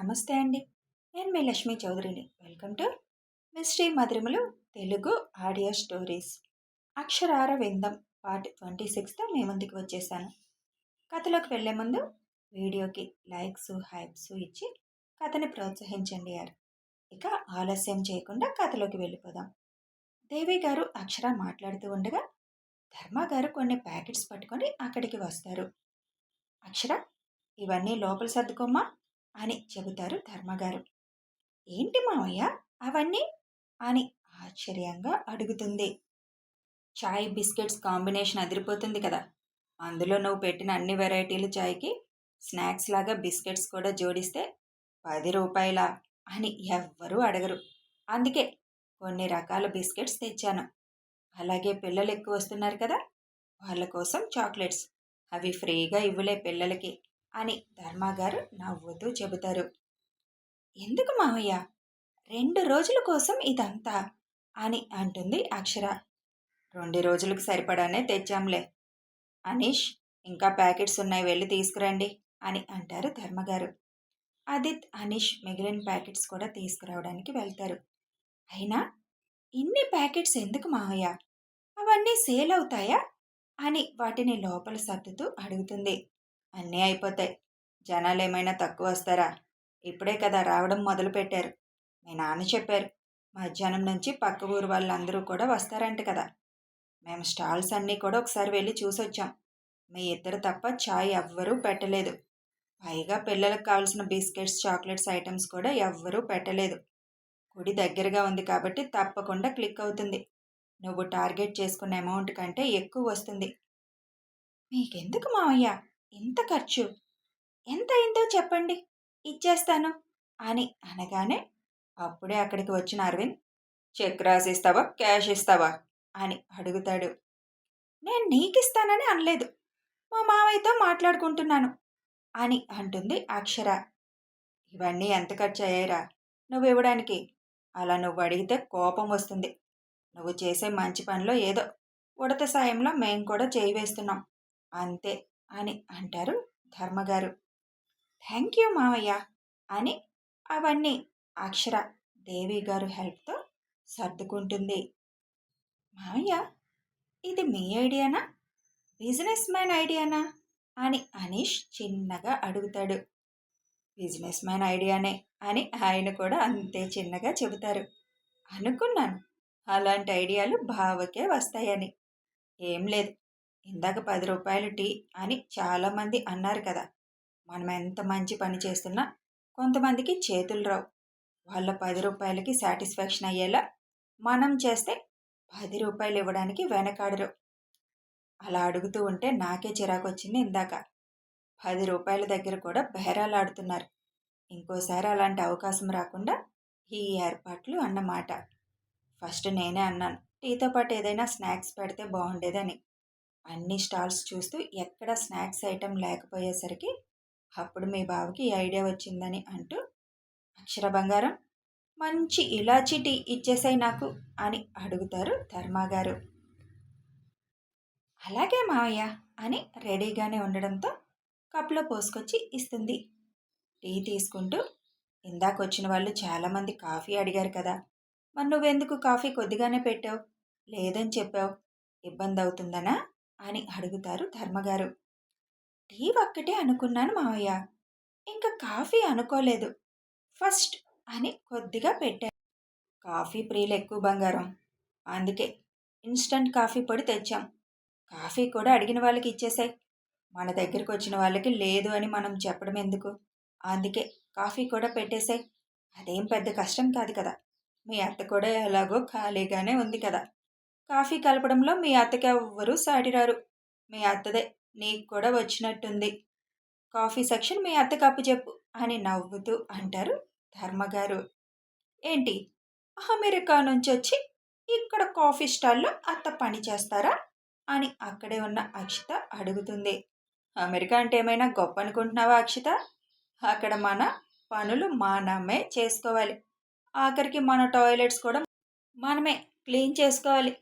నమస్తే అండి. నేను మీ లక్ష్మీ చౌదరిని. వెల్కమ్ టు మిస్టరీ మధురిమలు తెలుగు ఆడియో స్టోరీస్. అక్షరార విందం పార్ట్ 26తో మీ ముందుకు వచ్చేసాను. కథలోకి వెళ్లే ముందు వీడియోకి లైక్స్, హైప్స్ ఇచ్చి కథని ప్రోత్సహించండి యార్. ఇక ఆలస్యం చేయకుండా కథలోకి వెళ్ళిపోదాం. దేవి గారు అక్షర మాట్లాడుతూ ఉండగా ధర్మ గారు కొన్ని ప్యాకెట్స్ పట్టుకొని అక్కడికి వస్తారు. అక్షర, ఇవన్నీ లోపల సర్దుకోమ్మా అని చెబుతారు ధర్మగారు. ఏంటి మావయ్య అవన్నీ అని ఆశ్చర్యంగా అడుగుతుంది. చాయ్ బిస్కెట్స్ కాంబినేషన్ అదిరిపోతుంది కదా, అందులో నువ్వు పెట్టిన అన్ని వెరైటీలు చాయ్కి స్నాక్స్ లాగా బిస్కెట్స్ కూడా జోడిస్తే 10 రూపాయలా అని ఎవ్వరూ అడగరు. అందుకే కొన్ని రకాల బిస్కెట్స్ తెచ్చాను. అలాగే పిల్లలు ఎక్కువ వస్తున్నారు కదా, వాళ్ళ కోసం చాక్లెట్స్, అవి ఫ్రీగా ఇవ్వలే పిల్లలకి అని ధర్మగారు నవ్వుతూ చెబుతారు. ఎందుకు మావయ్య, 2 రోజుల కోసం ఇదంతా అని అంటుంది అక్షర. 2 రోజులకు సరిపడానే తెచ్చాంలే. అనీష్, ఇంకా ప్యాకెట్స్ ఉన్నాయి, వెళ్ళి తీసుకురండి అని అంటారు ధర్మగారు. ఆదిత్, అనీష్ మిగిలిన ప్యాకెట్స్ కూడా తీసుకురావడానికి వెళ్తారు. అయినా ఇన్ని ప్యాకెట్స్ ఎందుకు మావయ్య, అవన్నీ సేల్ అవుతాయా అని వాటిని లోపల సర్దుతూ అడుగుతుంది. అన్నీ అయిపోతాయి, జనాలు ఏమైనా తక్కువ వస్తారా? ఇప్పుడే కదా రావడం మొదలుపెట్టారు. మీ నాన్న చెప్పారు, మధ్యాహ్నం నుంచి పక్క ఊరు వాళ్ళందరూ కూడా వస్తారంట కదా. మేము స్టాల్స్ అన్నీ కూడా ఒకసారి వెళ్ళి చూసొచ్చాం. మీ ఇద్దరు తప్ప చాయ్ ఎవ్వరూ పెట్టలేదు. పైగా పిల్లలకు కావాల్సిన బిస్కెట్స్, చాక్లెట్స్ ఐటమ్స్ కూడా ఎవ్వరూ పెట్టలేదు. గుడి దగ్గరగా ఉంది కాబట్టి తప్పకుండా క్లిక్ అవుతుంది. నువ్వు టార్గెట్ చేసుకున్న అమౌంట్ కంటే ఎక్కువ వస్తుంది. మీకెందుకు మావయ్య ఇంత ఖర్చు? ఎంత అయిందో చెప్పండి, ఇచ్చేస్తాను అని అనగానే అప్పుడే అక్కడికి వచ్చిన అరవింద్, చెక్ రాసిస్తావా, క్యాష్ ఇస్తావా అని అడుగుతాడు. నేను నీకిస్తానని అనలేదు, మా మావయ్యతో మాట్లాడుకుంటున్నాను అని అంటుంది అక్షర. ఇవన్నీ ఎంత ఖర్చు అయ్యాయిరా నువ్వు ఇవ్వడానికి? అలా నువ్వు అడిగితే కోపం వస్తుంది. నువ్వు చేసే మంచి పనిలో ఏదో ఉడత సాయంలో మేం కూడా చేయి వేస్తున్నాం అంతే అని అంటారు ధర్మగారు. థ్యాంక్ యూ మావయ్య అని అవన్నీ అక్షర దేవి గారు హెల్ప్తో సర్దుకుంటుంది. మావయ్య, ఇది మీ ఐడియానా, బిజినెస్ మ్యాన్ ఐడియానా అని అనీష్ చిన్నగా అడుగుతాడు. బిజినెస్ మ్యాన్ ఐడియానే అని ఆయన కూడా అంతే చిన్నగా చెబుతారు. అనుకున్నాను అలాంటి ఐడియాలు బావకే వస్తాయని. ఏం లేదు, ఇందాక 10 రూపాయలు టీ అని చాలామంది అన్నారు కదా. మనం ఎంత మంచి పని చేస్తున్నా కొంతమందికి చేతులు రావు. వాళ్ళ 10 రూపాయలకి సాటిస్ఫాక్షన్ అయ్యేలా మనం చేస్తే 10 రూపాయలు ఇవ్వడానికి వెనకాడరు. అలా అడుగుతూ ఉంటే నాకే చిరాకు వచ్చింది ఇందాక. 10 రూపాయల దగ్గర కూడా బేరాలు ఆడుతున్నారు. ఇంకోసారి అలాంటి అవకాశం రాకుండా ఈ ఏర్పాట్లు అన్నమాట. ఫస్ట్ నేనే అన్నాను, టీతో పాటు ఏదైనా స్నాక్స్ పెడితే బాగుండేదని. అన్ని స్టాల్స్ చూస్తూ ఎక్కడ స్నాక్స్ ఐటెం లేకపోయేసరికి అప్పుడు మీ బావకి ఈ ఐడియా వచ్చిందని అంటూ, అక్షర బంగారం, మంచి ఇలాచీ టీ ఇచ్చేసాయి నాకు అని అడుగుతారు ధర్మాగారు. అలాగే మావయ్య అని రెడీగానే ఉండడంతో కప్లో పోసుకొచ్చి ఇస్తుంది. టీ తీసుకుంటూ, ఇందాక వచ్చిన వాళ్ళు చాలామంది కాఫీ అడిగారు కదా, మరి నువ్వెందుకు కాఫీ కొద్దిగానే పెట్టావు, లేదని చెప్పావు, ఇబ్బంది అవుతుందనా అని అడుగుతారు ధర్మగారు. టీ ఒక్కటే అనుకున్నాను మావయ్య, ఇంకా కాఫీ అనుకోలేదు. ఫస్ట్ అని కొద్దిగా పెట్టాను. కాఫీ ప్రియులు ఎక్కువ బంగారం, అందుకే ఇన్స్టంట్ కాఫీ పొడి తెచ్చాం. కాఫీ కూడా అడిగిన వాళ్ళకి ఇచ్చేసాయి. మన దగ్గరికి వచ్చిన వాళ్ళకి లేదు అని మనం చెప్పడం ఎందుకు? అందుకే కాఫీ కూడా పెట్టేశాయి. అదేం పెద్ద కష్టం కాదు కదా. మీ అత్త కూడా ఎలాగో ఖాళీగానే ఉంది కదా. కాఫీ కలపడంలో మీ అత్తకెవ్వరూ సాటిరారు. మీ అత్తదే నీకు కూడా వచ్చినట్టుంది. కాఫీ సెక్షన్ మీ అత్తకు అప్పచెప్పు అని నవ్వుతూ అంటారు ధర్మగారు. ఏంటి, అమెరికా నుంచి వచ్చి ఇక్కడ కాఫీ స్టాల్లో అత్త పని చేస్తారా అని అక్కడే ఉన్న అక్షిత అడుగుతుంది. అమెరికా అంటే ఏమైనా గొప్ప అనుకుంటున్నావా అక్షిత? అక్కడ మన పనులు మనమే చేసుకోవాలి. ఆఖరికి మన టాయిలెట్స్ కూడా మనమే క్లీన్ చేసుకోవాలి.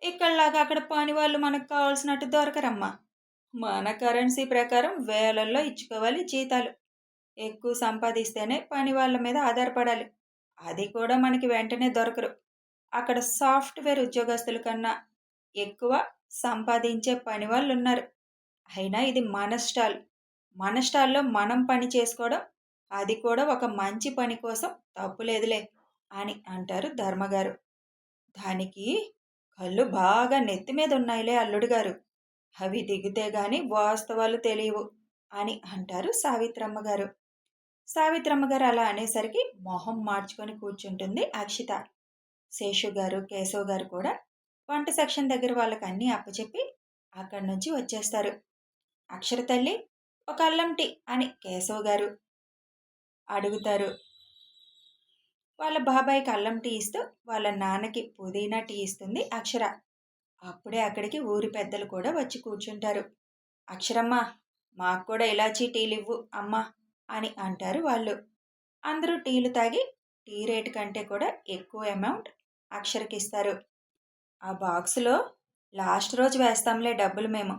ఇక్కడలాగా అక్కడ పని వాళ్ళు మనకు కావాల్సినట్టు దొరకరమ్మా. మన కరెన్సీ ప్రకారం వేలల్లో ఇచ్చుకోవాలి జీతాలు. ఎక్కువ సంపాదిస్తేనే పని వాళ్ళ మీద ఆధారపడాలి. అది కూడా మనకి వెంటనే దొరకరు. అక్కడ సాఫ్ట్‌వేర్ ఉద్యోగస్తుల కన్నా ఎక్కువ సంపాదించే పనివాళ్ళున్నారు. అయినా ఇది మన స్టాల్. మన స్టాల్‌లో మనం పని చేసుకోవడం, అది కూడా ఒక మంచి పని కోసం తప్పులేదులే అని అంటారు ధర్మగారు. దానికి కళ్ళు బాగా నెత్తి మీద ఉన్నాయిలే అల్లుడుగారు. అవి దిగితే గాని వాస్తవాలు తెలియవు అని అంటారు సావిత్రమ్మ గారు. సావిత్రమ్మ గారు అలా అనేసరికి మొహం మార్చుకొని కూర్చుంటుంది అక్షిత. శేషు గారు, కేశవ్ గారు కూడా వంట సెక్షన్ దగ్గర వాళ్ళకి అన్నీ అప్పచెప్పి అక్కడి నుంచి వచ్చేస్తారు. అక్షర తల్లి, ఒక అల్లం టీ అని కేశవ్ గారు అడుగుతారు. వాళ్ళ బాబాయ్‌కి అల్లం టీ ఇస్తూ వాళ్ళ నాన్నకి పుదీనా టీ ఇస్తుంది అక్షర. అప్పుడే అక్కడికి ఊరి పెద్దలు కూడా వచ్చి కూర్చుంటారు. అక్షరమ్మ, మాకు కూడా ఇలాచీ టీలివ్వు అమ్మా అని అంటారు వాళ్ళు. అందరూ టీలు తాగి టీ రేటు కంటే కూడా ఎక్కువ అమౌంట్ అక్షరకిస్తారు. ఆ బాక్సులో లాస్ట్ రోజు వేస్తాంలే డబ్బులు మేము.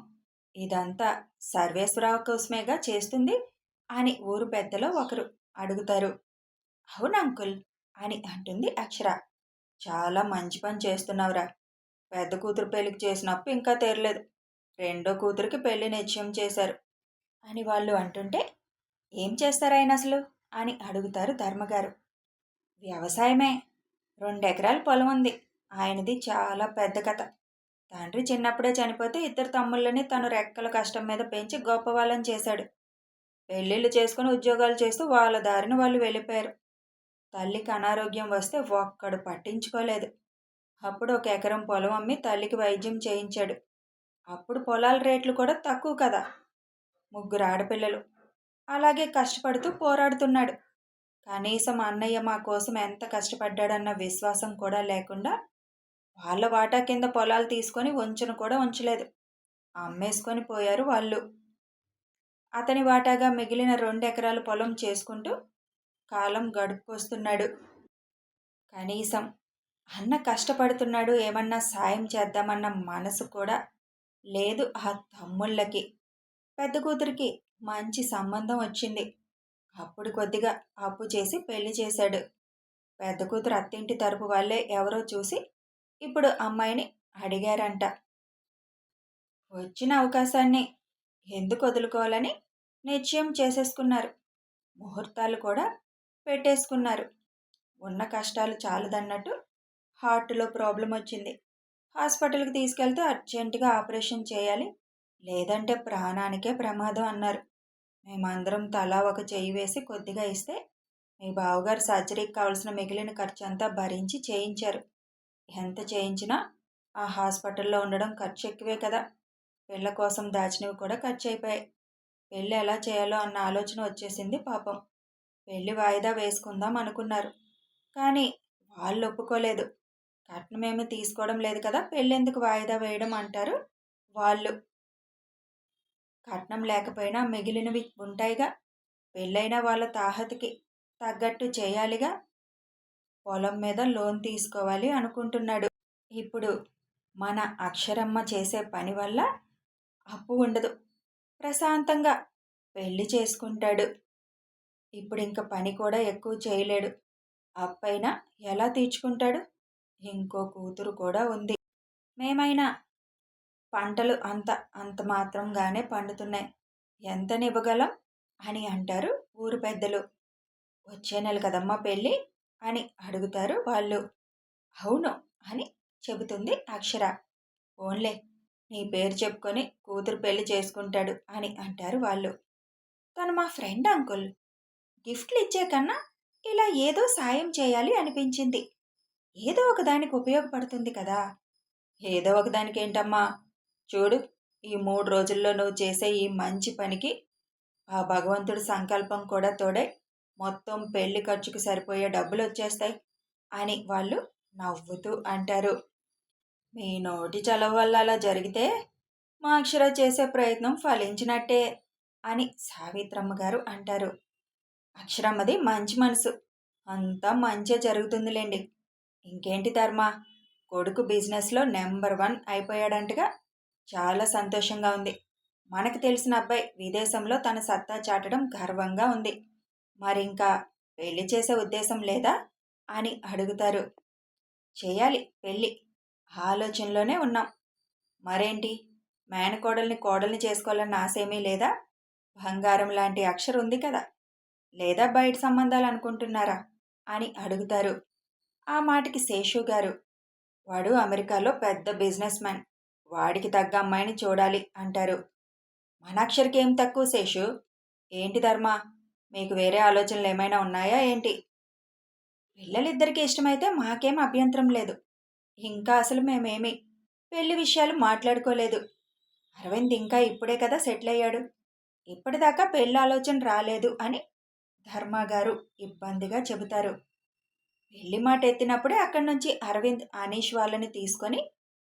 ఇదంతా సర్వేశ్వరరావు కోసమేగా చేస్తుంది అని ఊరు పెద్దలో ఒకరు అడుగుతారు. అవును అంకుల్ అని అంటుంది అక్షర. చాలా మంచి పని చేస్తున్నావురా. పెద్ద కూతురు పెళ్లికి చేసిన అప్పు ఇంకా తీరలేదు. రెండో కూతురికి పెళ్లి నిశ్చయం చేశారు అని వాళ్ళు అంటుంటే, ఏం చేస్తారాయన అసలు అని అడుగుతారు ధర్మగారు. వ్యవసాయమే. 2 ఎకరాల పొలం ఉంది. ఆయనది చాలా పెద్ద కథ. తండ్రి చిన్నప్పుడే చనిపోతే ఇద్దరు తమ్ముళ్ళని తను రెక్కల కష్టం మీద పెంచి గొప్పవాళ్ళని చేశాడు. పెళ్ళిళ్ళు చేసుకుని ఉద్యోగాలు చేస్తూ వాళ్ళ దారిన వాళ్ళు వెళ్ళిపోయారు. తల్లికి అనారోగ్యం వస్తే ఒక్కడు పట్టించుకోలేదు. అప్పుడు 1 ఎకరం పొలం అమ్మి తల్లికి వైద్యం చేయించాడు. అప్పుడు పొలాల రేట్లు కూడా తక్కువ కదా. 3 ఆడపిల్లలు. అలాగే కష్టపడుతూ పోరాడుతున్నాడు. కనీసం అన్నయ్య మా కోసం ఎంత కష్టపడ్డాడన్న విశ్వాసం కూడా లేకుండా వాళ్ళ వాటా కింద పొలాలు తీసుకొని ఉంచను కూడా ఉంచలేదు. అమ్మేసుకొని పోయారు వాళ్ళు. అతని వాటాగా మిగిలిన 2 ఎకరాల పొలం చేసుకుంటూ కాలం గడుపుకొస్తున్నాడు. కనీసం అన్న కష్టపడుతున్నాడు, ఏమన్నా సాయం చేద్దామన్న మనసు కూడా లేదు ఆ తమ్ముళ్ళకి. పెద్ద కూతురికి మంచి సంబంధం వచ్చింది. అప్పుడు కొద్దిగా అప్పు చేసి పెళ్లి చేశాడు. పెద్ద కూతురు అత్తింటి తరపు వాళ్ళే ఎవరో చూసి ఇప్పుడు అమ్మాయిని అడిగారంట. వచ్చిన అవకాశాన్ని ఎందుకు వదులుకోవాలని నిశ్చయం చేసేసుకున్నారు. ముహూర్తాలు కూడా పెట్టేసుకున్నారు. ఉన్న కష్టాలు చాలదన్నట్టు హార్ట్లో ప్రాబ్లం వచ్చింది. హాస్పిటల్కి తీసుకెళ్తే అర్జెంటుగా ఆపరేషన్ చేయాలి, లేదంటే ప్రాణానికే ప్రమాదం అన్నారు. మేమందరం తలా ఒక చెయ్యి వేసి కొద్దిగా ఇస్తే మీ బావగారు సర్జరీకి కావాల్సిన మిగిలిన ఖర్చు అంతా భరించి చేయించారు. ఎంత చేయించినా ఆ హాస్పిటల్లో ఉండడం ఖర్చు ఎక్కువే కదా. పిల్ల కోసం దాచినవి కూడా ఖర్చు అయిపోయాయి. పెళ్ళి ఎలా చేయాలో అన్న ఆలోచన వచ్చేసింది పాపం. పెళ్ళి వాయిదా వేసుకుందాం అనుకున్నారు. కానీ వాళ్ళు ఒప్పుకోలేదు. కట్నమేమీ తీసుకోవడం లేదు కదా, పెళ్ళెందుకు వాయిదా వేయడం అంటారు వాళ్ళు. కట్నం లేకపోయినా మిగిలినవి ఉంటాయిగా. పెళ్ళైన వాళ్ళ తాహతకి తగ్గట్టు చేయాలిగా. పొలం మీద లోన్ తీసుకోవాలి అనుకుంటున్నాడు. ఇప్పుడు మన అక్షరమ్మ చేసే పని వల్ల అప్పు ఉండదు. ప్రశాంతంగా పెళ్లి చేసుకుంటాడు. ఇప్పుడింక పని కూడా ఎక్కువ చేయలేడు. అప్పైనా ఎలా తీర్చుకుంటాడు? ఇంకో కూతురు కూడా ఉంది. మేమైనా పంటలు అంత మాత్రంగానే పండుతున్నాయి. ఎంతనివ్వగలం అని అంటారు ఊరు పెద్దలు. వచ్చే నెల కదమ్మా పెళ్ళి అని అడుగుతారు వాళ్ళు. అవును అని చెబుతుంది అక్షర. ఓన్లే, నీ పేరు చెప్పుకొని కూతురు పెళ్లి చేసుకుంటాడు అని అంటారు వాళ్ళు. తను మా ఫ్రెండ్ అంకుల్. గిఫ్ట్లు ఇచ్చే కన్నా ఇలా ఏదో సాయం చేయాలి అనిపించింది. ఏదో ఒకదానికి ఉపయోగపడుతుంది కదా. ఏదో ఒకదానికి ఏంటమ్మా, చూడు, ఈ 3 రోజుల్లో నువ్వు చేసే ఈ మంచి పనికి ఆ భగవంతుడి సంకల్పం కూడా తోడై మొత్తం పెళ్లి ఖర్చుకు సరిపోయే డబ్బులు వచ్చేస్తాయి అని వాళ్ళు నవ్వుతూ అంటారు. మీ నోటి చలవ వల్ల అలా జరిగితే మా అక్షర చేసే ప్రయత్నం ఫలించినట్టే అని సావిత్రమ్మ గారు అంటారు. అక్షరమ్మది మంచి మనసు. అంతా మంచే జరుగుతుందిలేండి. ఇంకేంటి ధర్మ, కొడుకు బిజినెస్లో నెంబర్ 1 అయిపోయాడంటగా. చాలా సంతోషంగా ఉంది. మనకు తెలిసిన అబ్బాయి విదేశంలో తన సత్తా చాటడం గర్వంగా ఉంది. మరింకా పెళ్లి చేసే ఉద్దేశం లేదా అని అడుగుతారు. చేయాలి పెళ్ళి, ఆలోచనలోనే ఉన్నాం. మరేంటి, మేనకోడల్ని కోడల్ని చేసుకోవాలన్న ఆశేమీ లేదా? బంగారం లాంటి అక్షర ఉంది కదా, లేదా బయట సంబంధాలు అనుకుంటున్నారా అని అడుగుతారు. ఆ మాటకి శేషు గారు, వాడు అమెరికాలో పెద్ద బిజినెస్ మ్యాన్, వాడికి తగ్గ అమ్మాయిని చూడాలి అంటారు. మన అక్షరికి ఏం తక్కువ శేషు? ఏంటి ధర్మ, మీకు వేరే ఆలోచనలు ఏమైనా ఉన్నాయా ఏంటి? పిల్లలిద్దరికీ ఇష్టమైతే మాకేం అభ్యంతరం లేదు. ఇంకా అసలు మేమేమి పెళ్లి విషయాలు మాట్లాడుకోలేదు. అరవింద్ ఇంకా ఇప్పుడే కదా సెటిల్ అయ్యాడు, ఇప్పటిదాకా పెళ్లి ఆలోచన రాలేదు అని ధర్మగారు ఇబ్బందిగా చెబుతారు. పెళ్లి మాట ఎత్తినప్పుడే అక్కడి నుంచి అరవింద్ అనీష్ వాళ్ళని తీసుకొని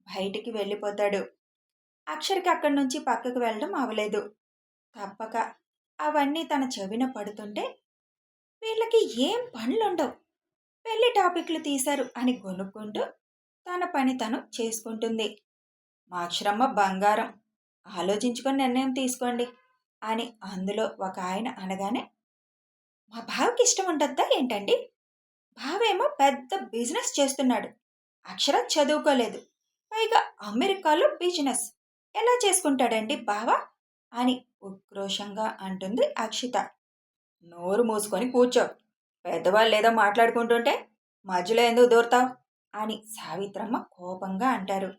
బయటికి వెళ్ళిపోతాడు. అక్షర్కి అక్కడి నుంచి పక్కకు వెళ్ళడం అవలేదు. తప్పక అవన్నీ తన చెవిన పడుతుంటే, వీళ్ళకి ఏం పనులుండవు, పెళ్లి టాపిక్లు తీశారు అని గొనుక్కుంటూ తన పని తను చేసుకుంటుంది. మా అక్షరమ్మ బంగారం, ఆలోచించుకొని నిర్ణయం తీసుకోండి అని అందులో ఒక ఆయన అనగానే, మా బావకి ఇష్టం ఉండద్దా ఏంటండి? బావేమో పెద్ద బిజినెస్ చేస్తున్నాడు, అక్షర చదువుకోలేదు, పైగా అమెరికాలో బిజినెస్ ఎలా చేసుకుంటాడండి బావ అని ఉక్రోషంగా అంటుంది అక్షిత. నోరు మూసుకొని కూర్చో, పెద్దవాళ్ళు ఏదో మాట్లాడుకుంటుంటే మధ్యలో ఎందుకు దూరతావు అని సావిత్రమ్మ కోపంగా అంటారు.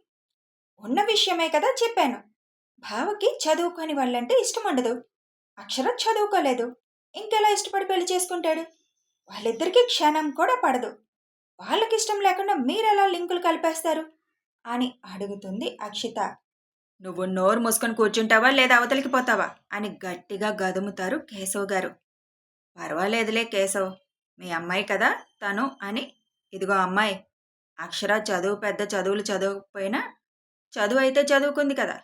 ఉన్న విషయమే కదా చెప్పాను, బావకి చదువుకొని వాళ్ళంటే ఇష్టం ఉండదు, అక్షర చదువుకోలేదు, ఇంకెలా ఇష్టపడి పెళ్లి చేసుకుంటాడు? వాళ్ళిద్దరికీ క్షణం కూడా పడదు, వాళ్ళకిష్టం లేకుండా మీరెలా లింకులు కలిపేస్తారు అని అడుగుతుంది అక్షిత. నువ్వు నోరు మూసుకొని కూర్చుంటావా లేదా అవతలికి పోతావా అని గట్టిగా గదుముతారు కేశవ్ గారు. పర్వాలేదులే కేశవ్, మీ అమ్మాయి కదా తను అని. ఇదిగో అమ్మాయి, అక్షర చదువు పెద్ద చదువులు చదవకపోయినా చదువు అయితే చదువుకుంది కదా,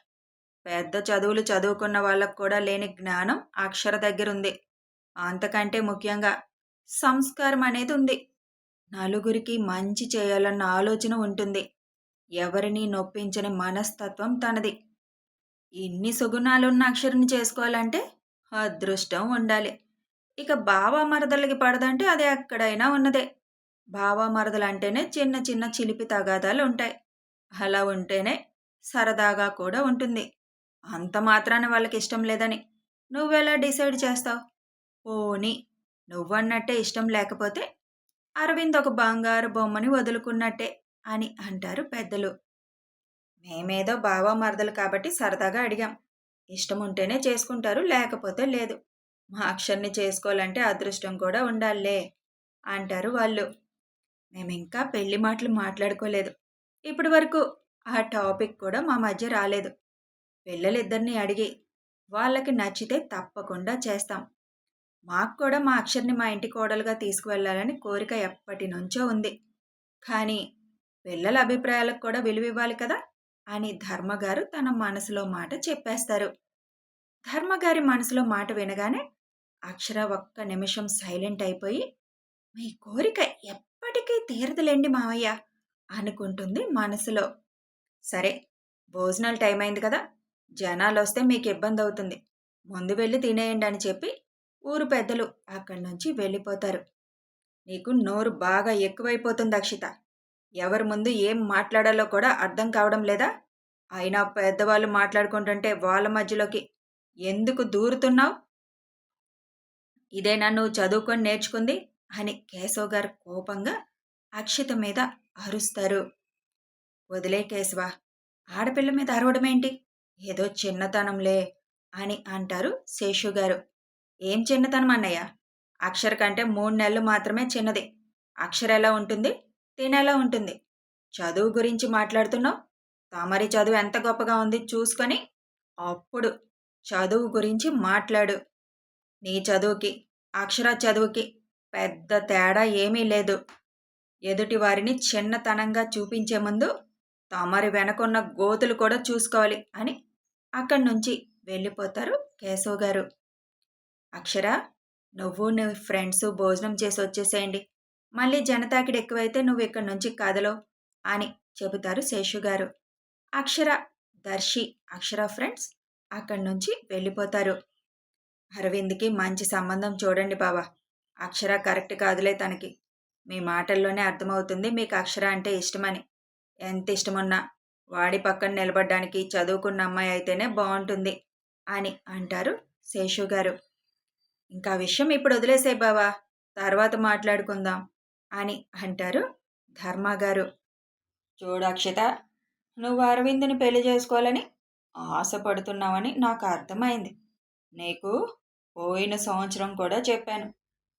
పెద్ద చదువులు చదువుకున్న వాళ్ళకు కూడా లేని జ్ఞానం అక్షర దగ్గరుంది. అంతకంటే ముఖ్యంగా సంస్కారం అనేది ఉంది. నలుగురికి మంచి చేయాలన్న ఆలోచన ఉంటుంది. ఎవరినీ నొప్పించని మనస్తత్వం తనది. ఇన్ని సుగుణాలున్న అక్షరుని చేసుకోవాలంటే అదృష్టం ఉండాలి. ఇక బావా మరదలకి పడదంటే అది ఎక్కడైనా ఉన్నదే. బావా మరదలంటేనే చిన్న చిన్న చిలిపి తగాదాలు ఉంటాయి. అలా ఉంటేనే సరదాగా కూడా ఉంటుంది. అంత మాత్రాన వాళ్ళకి ఇష్టం లేదని నువ్వెలా డిసైడ్ చేస్తావు? పోనీ నువ్వన్నట్టే ఇష్టం లేకపోతే అరవింద్ ఒక బంగారు బొమ్మని వదులుకున్నట్టే అని అంటారు పెద్దలు. మేమేదో బావా మరదలు కాబట్టి సరదాగా అడిగాం. ఇష్టం ఉంటేనే చేసుకుంటారు, లేకపోతే లేదు. మా అక్షర్ని చేసుకోవాలంటే అదృష్టం కూడా ఉండాలే అంటారు వాళ్ళు. మేమింకా పెళ్లి మాటలు మాట్లాడుకోలేదు. ఇప్పటి వరకు ఆ టాపిక్ కూడా మా మధ్య రాలేదు. పిల్లలిద్దరినీ అడిగి వాళ్ళకి నచ్చితే తప్పకుండా చేస్తాం. మాకు కూడా మా అక్షర్ని మా ఇంటి కోడలుగా తీసుకువెళ్ళాలని కోరిక ఎప్పటి నుంచో ఉంది. కానీ పిల్లల అభిప్రాయాలకు కూడా విలువివ్వాలి కదా అని ధర్మగారు తన మనసులో మాట చెప్పేస్తారు. ధర్మగారి మనసులో మాట వినగానే అక్షర ఒక్క నిమిషం సైలెంట్ అయిపోయి, మీ కోరిక ఎప్పటికీ తీరదులేండి మావయ్య అనుకుంటుంది మనసులో. సరే, భోజనాల టైం అయింది కదా, జనాలు వస్తే మీకు ఇబ్బంది అవుతుంది, ముందు వెళ్ళి తినేయండి అని చెప్పి ఊరు పెద్దలు అక్కడి నుంచి వెళ్ళిపోతారు. నీకు నోరు బాగా ఎక్కువైపోతుంది అక్షిత, ఎవరి ముందు ఏం మాట్లాడాలో కూడా అర్థం కావడం లేదా? అయినా పెద్దవాళ్ళు మాట్లాడుకుంటుంటే వాళ్ళ మధ్యలోకి ఎందుకు దూరుతున్నావు? ఇదేనా నువ్వు చదువుకొని నేర్చుకుంది అని కేశవ్ గారు కోపంగా అక్షిత మీద అరుస్తారు. వదిలే కేశవ, ఆడపిల్ల మీద అరవడమేంటి, ఏదో చిన్నతనంలే అని అంటారు శేషు గారు. ఏం చిన్నతనం అన్నయ్య, అక్షర కంటే 3 నెలలు మాత్రమే చిన్నది. అక్షర ఎలా ఉంటుంది, తినెలా ఉంటుంది? చదువు గురించి మాట్లాడుతున్నావు? తమరి చదువు ఎంత గొప్పగా ఉంది చూసుకొని అప్పుడు చదువు గురించి మాట్లాడు. నీ చదువుకి అక్షర చదువుకి పెద్ద తేడా ఏమీ లేదు. ఎదుటి వారిని చిన్నతనంగా చూపించే ముందు తమరి వెనకున్న గోతులు కూడా చూసుకోవాలి అని అక్కడి నుంచి వెళ్ళిపోతారు కేశవ్ గారు. అక్షర, నువ్వు నీ ఫ్రెండ్స్ భోజనం చేసి వచ్చేసేయండి, మళ్ళీ జనతాకిడి ఎక్కువైతే నువ్వు ఇక్కడి నుంచి కదలవు అని చెబుతారు శేషు గారు. అక్షర, దర్శి, అక్షర ఫ్రెండ్స్ అక్కడి నుంచి వెళ్ళిపోతారు. అరవింద్కి మంచి సంబంధం చూడండి బావా, అక్షర కరెక్ట్ కాదులే తనకి. మీ మాటల్లోనే అర్థమవుతుంది మీకు అక్షర అంటే ఇష్టమని. ఎంత ఇష్టమున్నా వాడి పక్కన నిలబడ్డానికి చదువుకున్న అమ్మాయి అయితేనే బాగుంటుంది అని అంటారు శేషు గారు. ఇంకా విషయం ఇప్పుడు వదిలేసేయ్ బావా, తర్వాత మాట్లాడుకుందాం అని అంటారు ధర్మ గారు. చూడు అక్షిత, నువ్వు అరవింద్ని పెళ్లి చేసుకోవాలని ఆశపడుతున్నావని నాకు అర్థమైంది. నీకు పోయిన సంవత్సరం కూడా చెప్పాను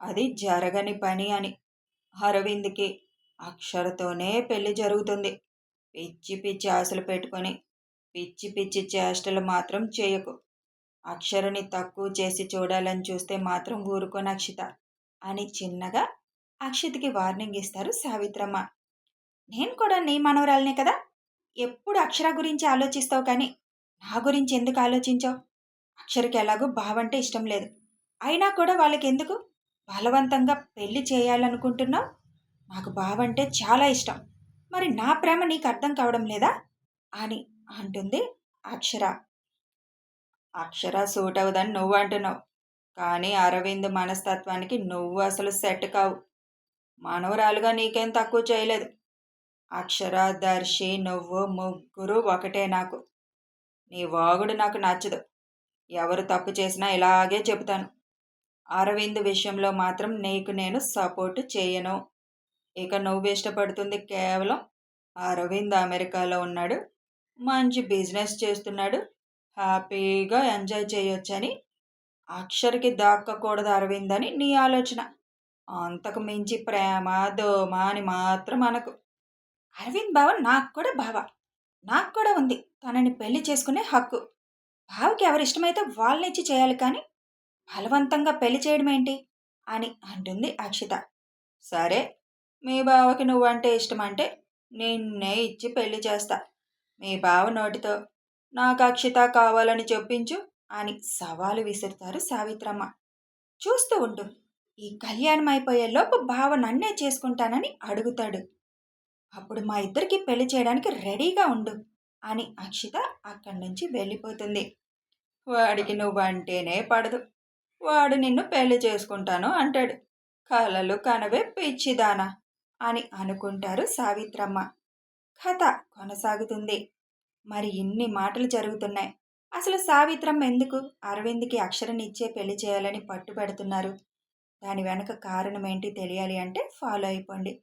అది జరగని పని అని. అరవింద్కి అక్షరతోనే పెళ్లి జరుగుతుంది. పిచ్చి పిచ్చి ఆశలు పెట్టుకొని పిచ్చి పిచ్చి చేష్టలు మాత్రం చేయకు. అక్షరని తక్కువ చేసి చూడాలని చూస్తే మాత్రం ఊరుకోను అక్షిత అని చిన్నగా అక్షితకి వార్నింగ్ ఇస్తారు సావిత్రమ్మ. నేను కూడా నీ మనవరాలనే కదా, ఎప్పుడు అక్షర గురించి ఆలోచిస్తావు కానీ నా గురించి ఎందుకు ఆలోచించావు? అక్షరకి ఎలాగో బావంటే ఇష్టం లేదు. అయినా కూడా వాళ్ళకి ఎందుకు బలవంతంగా పెళ్లి చేయాలనుకుంటున్నావు? నాకు బావంటే చాలా ఇష్టం. మరి నా ప్రేమ నీకు అర్థం కావడం లేదా అని అంటుంది అక్షర. అక్షర సూట్ అవుదని నువ్వు అంటున్నావు, కానీ అరవింద్ మనస్తత్వానికి నువ్వు అసలు సెట్ కావు. మనవరాలుగా నీకేం తక్కువ చేయలేదు. అక్షర, దర్శి, నువ్వు ముగ్గురు ఒకటే నాకు. నీ వాగుడు నాకు నచ్చదు. ఎవరు తప్పు చేసినా ఇలాగే చెబుతాను. అరవింద్ విషయంలో మాత్రం నీకు నేను సపోర్టు చేయను. ఇక నువ్వు ఇష్టపడుతుంది కేవలం అరవింద్ అమెరికాలో ఉన్నాడు, మంచి బిజినెస్ చేస్తున్నాడు, హ్యాపీగా ఎంజాయ్ చేయొచ్చని. అక్షర్కి దాక్కకూడదు అరవింద్ అని నీ ఆలోచన. అంతకు మించి ప్రేమ దోమ అని మాత్రం అనకు. అరవింద్ బావ నాకు కూడా బావ. నాకు కూడా ఉంది తనని పెళ్లి చేసుకునే హక్కు. బావకి ఎవరిష్టమైతే వాళ్ళనిచ్చి చేయాలి కానీ బలవంతంగా పెళ్లి చేయడం ఏంటి అని అంటుంది అక్షిత. సరే, మీ బావకి నువ్వంటే ఇష్టమంటే నిన్నే ఇచ్చి పెళ్లి చేస్తా. మీ బావ నోటితో నాకు అక్షిత కావాలని చెప్పించు అని సవాలు విసురుతారు సావిత్రమ్మ. చూస్తూ ఉండు, ఈ కళ్యాణం అయిపోయేలోపు బావ నన్నే చేసుకుంటానని అడుగుతాడు. అప్పుడు మా ఇద్దరికి పెళ్లి చేయడానికి రెడీగా ఉండు అని అక్షిత అక్కడి నుంచి వెళ్ళిపోతుంది. వాడికి నువ్వంటేనే పడదు. వాడు నిన్ను పెళ్లి చేసుకుంటాను అంటాడు. కలలు కనవే పిచ్చిదానా అని అనుకుంటారు సావిత్రమ్మ. కథ కొనసాగుతుంది. మరి ఇన్ని మాటలు జరుగుతున్నాయి. అసలు సావిత్రమ్మ ఎందుకు అరవింద్కి అక్షరనిచ్చే పెళ్లి చేయాలని పట్టుబడుతున్నారు? దాని వెనక కారణం ఏంటి తెలియాలి అంటే ఫాలో అయిపోండి.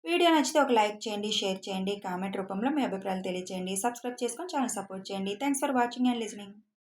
వీడియో నచ్చితే ఒక లైక్ చేయండి, షేర్ చేయండి, కామెంట్ రూపంలో మీ అభిప్రాయాలు తెలియచేయండి. సబ్స్క్రైబ్ చేసుకొని ఛానల్ సపోర్ట్ చేయండి. Thanks for watching and listening.